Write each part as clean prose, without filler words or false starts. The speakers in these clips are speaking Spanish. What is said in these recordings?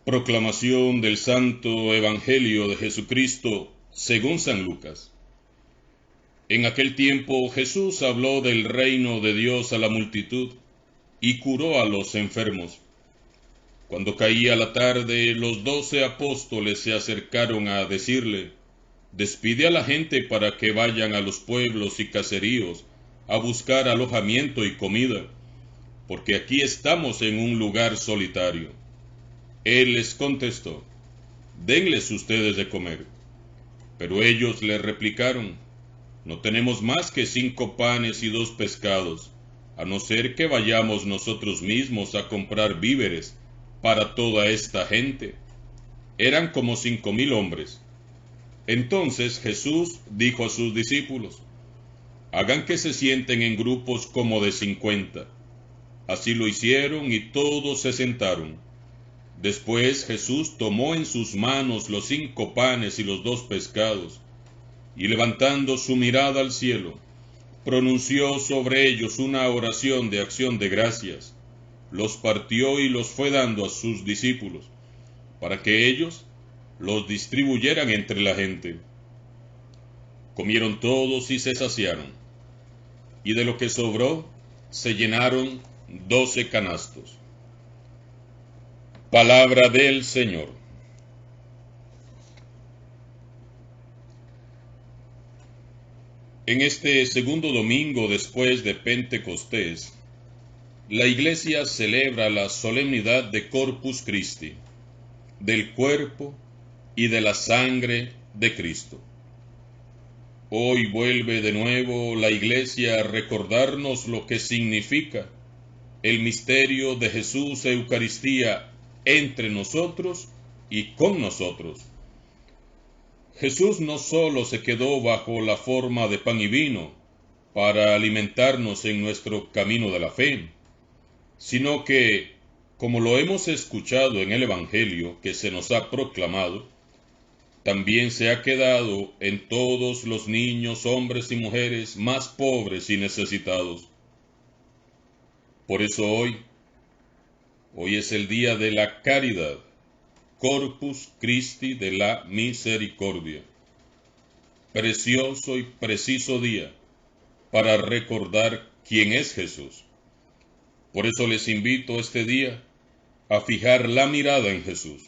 Proclamación del Santo Evangelio de Jesucristo según San Lucas. En aquel tiempo Jesús habló del reino de Dios a la multitud y curó a los enfermos. Cuando caía la tarde, los 12 apóstoles se acercaron a decirle: «Despide a la gente para que vayan a los pueblos y caseríos a buscar alojamiento y comida, porque aquí estamos en un lugar solitario». Él les contestó: «Denles ustedes de comer». Pero ellos le replicaron: «No tenemos más que 5 panes y 2 pescados, a no ser que vayamos nosotros mismos a comprar víveres para toda esta gente». Eran como 5,000 hombres. Entonces Jesús dijo a sus discípulos: «Hagan que se sienten en grupos como de 50». Así lo hicieron y todos se sentaron. Después Jesús tomó en sus manos los 5 panes y los 2 pescados, y levantando su mirada al cielo, pronunció sobre ellos una oración de acción de gracias, los partió y los fue dando a sus discípulos, para que ellos los distribuyeran entre la gente. Comieron todos y se saciaron, y de lo que sobró se llenaron 12 canastos. Palabra del Señor. En este segundo domingo después de Pentecostés, la Iglesia celebra la solemnidad de Corpus Christi, del cuerpo y de la sangre de Cristo. Hoy vuelve de nuevo la Iglesia a recordarnos lo que significa el misterio de Jesús Eucaristía entre nosotros y con nosotros. Jesús no solo se quedó bajo la forma de pan y vino para alimentarnos en nuestro camino de la fe, sino que, como lo hemos escuchado en el Evangelio que se nos ha proclamado, también se ha quedado en todos los niños, hombres y mujeres más pobres y necesitados. Por eso hoy es el día de la caridad, Corpus Christi de la Misericordia. Precioso y preciso día para recordar quién es Jesús. Por eso les invito este día a fijar la mirada en Jesús.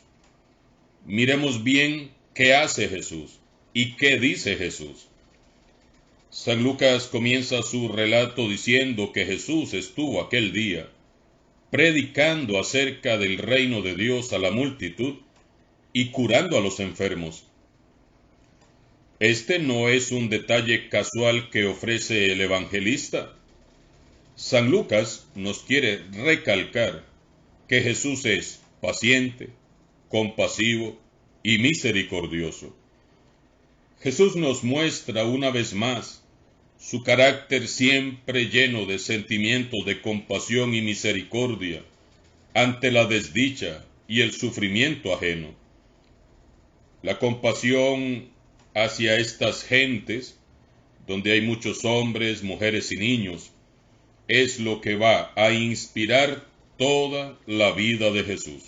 Miremos bien qué hace Jesús y qué dice Jesús. San Lucas comienza su relato diciendo que Jesús estuvo aquel día predicando acerca del reino de Dios a la multitud y curando a los enfermos. Este no es un detalle casual que ofrece el evangelista. San Lucas nos quiere recalcar que Jesús es paciente, compasivo y misericordioso. Jesús nos muestra una vez más su carácter siempre lleno de sentimientos de compasión y misericordia ante la desdicha y el sufrimiento ajeno. La compasión hacia estas gentes, donde hay muchos hombres, mujeres y niños, es lo que va a inspirar toda la vida de Jesús.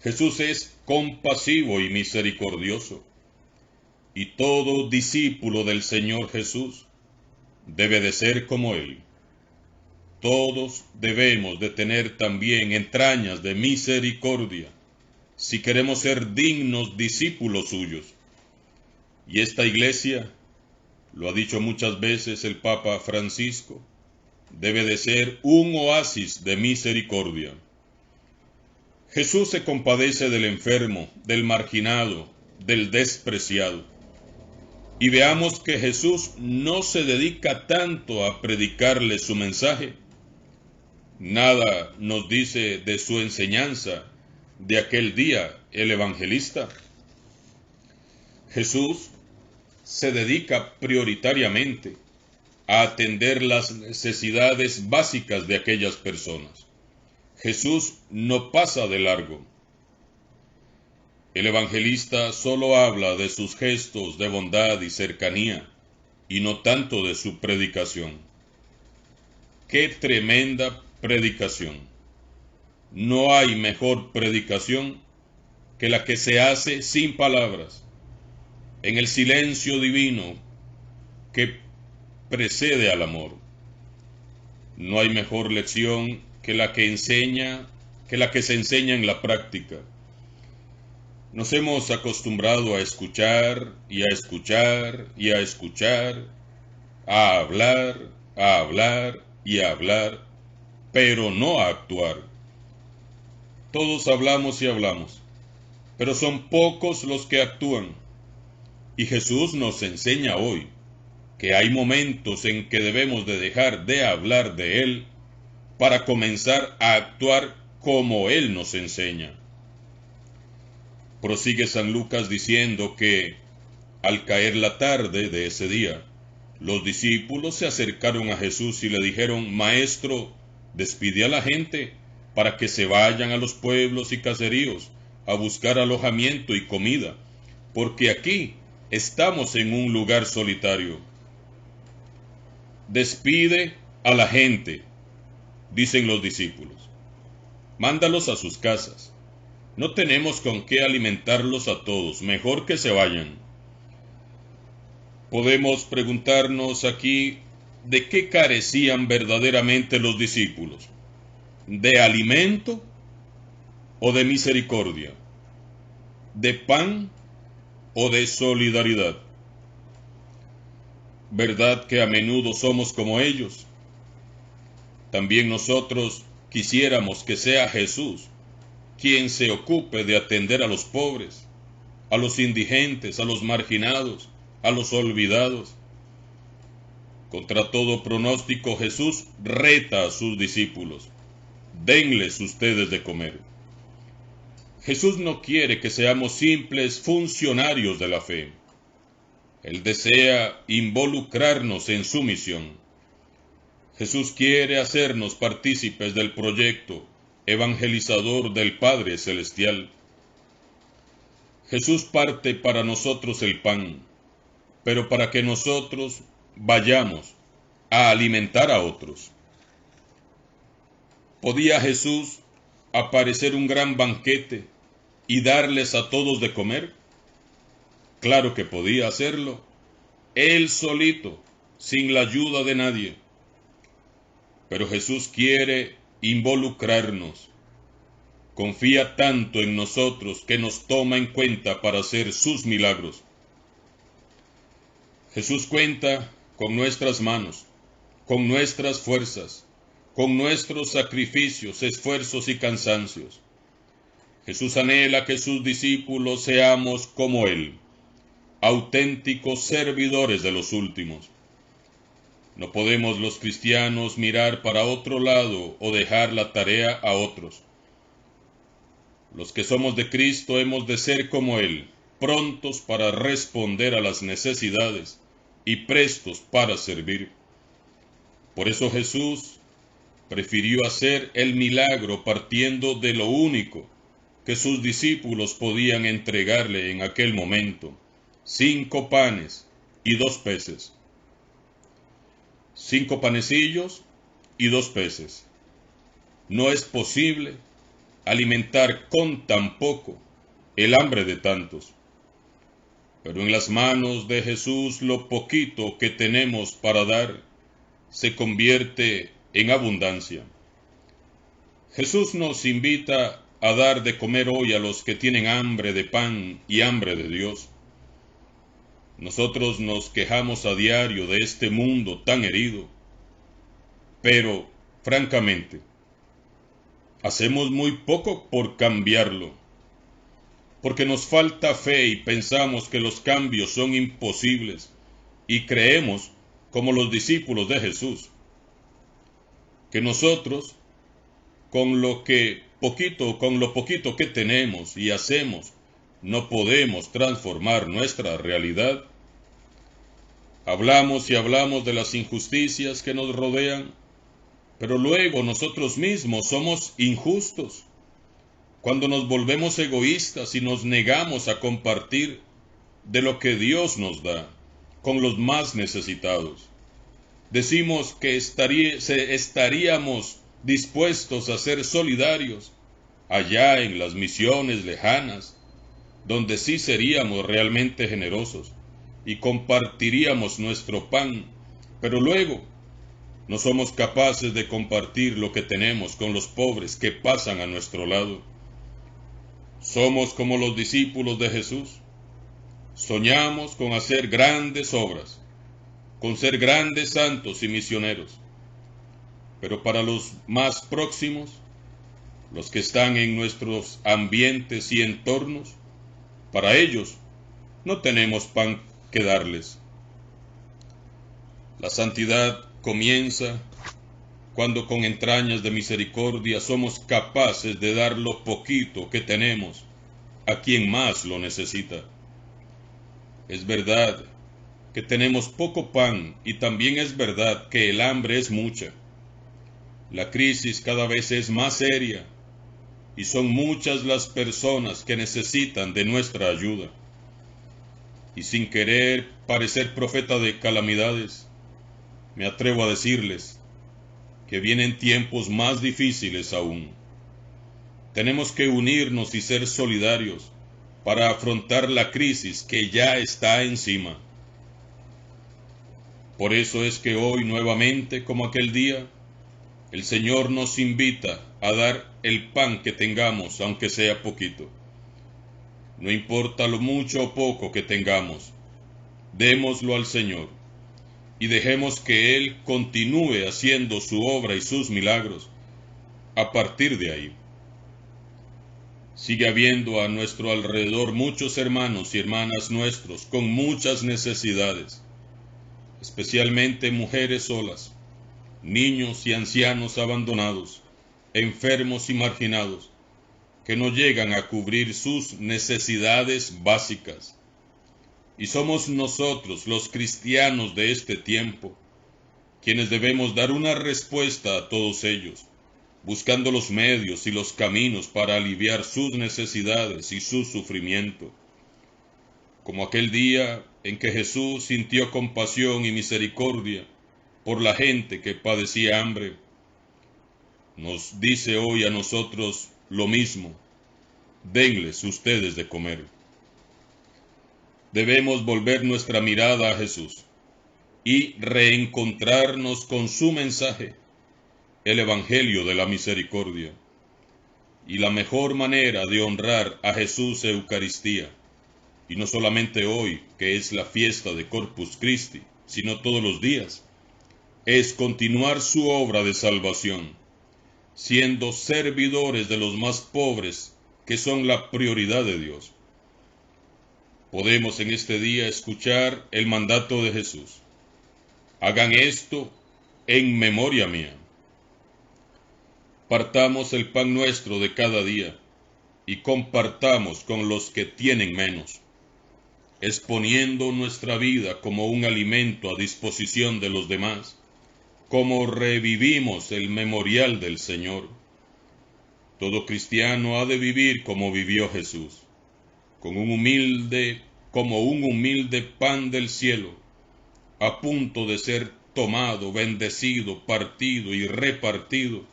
Jesús es compasivo y misericordioso, y todo discípulo del Señor Jesús debe de ser como Él. Todos debemos de tener también entrañas de misericordia si queremos ser dignos discípulos suyos. Y esta iglesia, lo ha dicho muchas veces el Papa Francisco, debe de ser un oasis de misericordia. Jesús se compadece del enfermo, del marginado, del despreciado. Y veamos que Jesús no se dedica tanto a predicarle su mensaje. Nada nos dice de su enseñanza de aquel día el evangelista. Jesús se dedica prioritariamente a atender las necesidades básicas de aquellas personas. Jesús no pasa de largo. El evangelista solo habla de sus gestos de bondad y cercanía, y no tanto de su predicación. ¡Qué tremenda predicación! No hay mejor predicación que la que se hace sin palabras, en el silencio divino que precede al amor. No hay mejor lección que la que se enseña en la práctica. Nos hemos acostumbrado a escuchar y a escuchar y a escuchar, a hablar y a hablar, pero no a actuar. Todos hablamos y hablamos, pero son pocos los que actúan. Y Jesús nos enseña hoy que hay momentos en que debemos de dejar de hablar de Él para comenzar a actuar como Él nos enseña. Prosigue San Lucas diciendo que, al caer la tarde de ese día, los discípulos se acercaron a Jesús y le dijeron: Maestro, despide a la gente para que se vayan a los pueblos y caseríos a buscar alojamiento y comida, porque aquí estamos en un lugar solitario. Despide a la gente, dicen los discípulos. Mándalos a sus casas. No tenemos con qué alimentarlos a todos, mejor que se vayan. Podemos preguntarnos aquí de qué carecían verdaderamente los discípulos: ¿de alimento o de misericordia? ¿De pan o de solidaridad? ¿Verdad que a menudo somos como ellos? También nosotros quisiéramos que sea Jesús quien se ocupe de atender a los pobres, a los indigentes, a los marginados, a los olvidados. Contra todo pronóstico, Jesús reta a sus discípulos: denles ustedes de comer. Jesús no quiere que seamos simples funcionarios de la fe. Él desea involucrarnos en su misión. Jesús quiere hacernos partícipes del proyecto evangelizador del Padre Celestial. Jesús parte para nosotros el pan, pero para que nosotros vayamos a alimentar a otros. ¿Podía Jesús aparecer un gran banquete y darles a todos de comer? Claro que podía hacerlo, él solito, sin la ayuda de nadie. Pero Jesús quiere involucrarnos. Confía tanto en nosotros que nos toma en cuenta para hacer sus milagros. Jesús cuenta con nuestras manos, con nuestras fuerzas, con nuestros sacrificios, esfuerzos y cansancios. Jesús anhela que sus discípulos seamos como Él, auténticos servidores de los últimos. No podemos los cristianos mirar para otro lado o dejar la tarea a otros. Los que somos de Cristo hemos de ser como Él, prontos para responder a las necesidades y prestos para servir. Por eso Jesús prefirió hacer el milagro partiendo de lo único que sus discípulos podían entregarle en aquel momento: 5 panes y 2 peces. 5 panecillos y 2 peces. No es posible alimentar con tan poco el hambre de tantos. Pero en las manos de Jesús lo poquito que tenemos para dar se convierte en abundancia. Jesús nos invita a dar de comer hoy a los que tienen hambre de pan y hambre de Dios. Nosotros nos quejamos a diario de este mundo tan herido, pero, francamente, hacemos muy poco por cambiarlo, porque nos falta fe y pensamos que los cambios son imposibles y creemos, como los discípulos de Jesús, que nosotros, con lo poquito que tenemos y hacemos, no podemos transformar nuestra realidad. Hablamos y hablamos de las injusticias que nos rodean, pero luego nosotros mismos somos injustos cuando nos volvemos egoístas y nos negamos a compartir de lo que Dios nos da con los más necesitados. Decimos que estaríamos dispuestos a ser solidarios allá en las misiones lejanas, donde sí seríamos realmente generosos y compartiríamos nuestro pan, pero luego no somos capaces de compartir lo que tenemos con los pobres que pasan a nuestro lado. Somos como los discípulos de Jesús. Soñamos con hacer grandes obras, con ser grandes santos y misioneros. Pero para los más próximos, los que están en nuestros ambientes y entornos, para ellos no tenemos pan que darles. La santidad comienza cuando con entrañas de misericordia somos capaces de dar lo poquito que tenemos a quien más lo necesita. Es verdad que tenemos poco pan y también es verdad que el hambre es mucha. La crisis cada vez es más seria y son muchas las personas que necesitan de nuestra ayuda. Y sin querer parecer profeta de calamidades, me atrevo a decirles que vienen tiempos más difíciles aún. Tenemos que unirnos y ser solidarios para afrontar la crisis que ya está encima. Por eso es que hoy nuevamente, como aquel día, el Señor nos invita a dar el pan que tengamos, aunque sea poquito. No importa lo mucho o poco que tengamos, démoslo al Señor y dejemos que Él continúe haciendo su obra y sus milagros a partir de ahí. Sigue habiendo a nuestro alrededor muchos hermanos y hermanas nuestros con muchas necesidades, especialmente mujeres solas, niños y ancianos abandonados, enfermos y marginados, que no llegan a cubrir sus necesidades básicas. Y somos nosotros, los cristianos de este tiempo, quienes debemos dar una respuesta a todos ellos, buscando los medios y los caminos para aliviar sus necesidades y su sufrimiento. Como aquel día en que Jesús sintió compasión y misericordia por la gente que padecía hambre, nos dice hoy a nosotros lo mismo: denles ustedes de comer. Debemos volver nuestra mirada a Jesús y reencontrarnos con su mensaje, el Evangelio de la Misericordia. Y la mejor manera de honrar a Jesús Eucaristía, y no solamente hoy, que es la fiesta de Corpus Christi, sino todos los días, es continuar su obra de salvación, siendo servidores de los más pobres, que son la prioridad de Dios. Podemos en este día escuchar el mandato de Jesús: hagan esto en memoria mía. Partamos el pan nuestro de cada día y compartamos con los que tienen menos, exponiendo nuestra vida como un alimento a disposición de los demás, como revivimos el memorial del Señor. Todo cristiano ha de vivir como vivió Jesús, como un humilde pan del cielo, a punto de ser tomado, bendecido, partido y repartido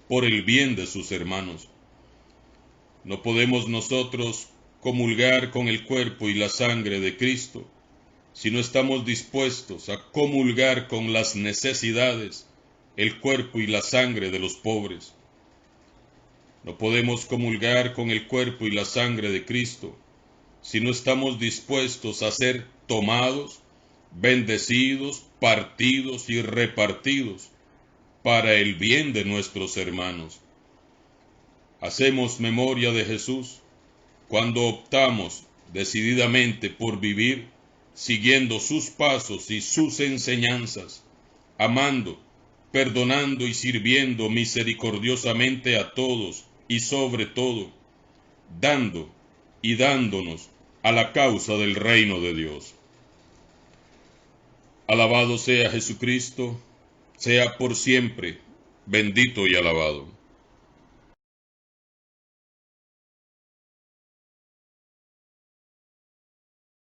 por el bien de sus hermanos. No podemos nosotros comulgar con el cuerpo y la sangre de Cristo si no estamos dispuestos a comulgar con las necesidades, el cuerpo y la sangre de los pobres. No podemos comulgar con el cuerpo y la sangre de Cristo si no estamos dispuestos a ser tomados, bendecidos, partidos y repartidos para el bien de nuestros hermanos. Hacemos memoria de Jesús cuando optamos decididamente por vivir siguiendo sus pasos y sus enseñanzas, amando, perdonando y sirviendo misericordiosamente a todos y sobre todo, dando y dándonos a la causa del reino de Dios. Alabado sea Jesucristo, sea por siempre bendito y alabado.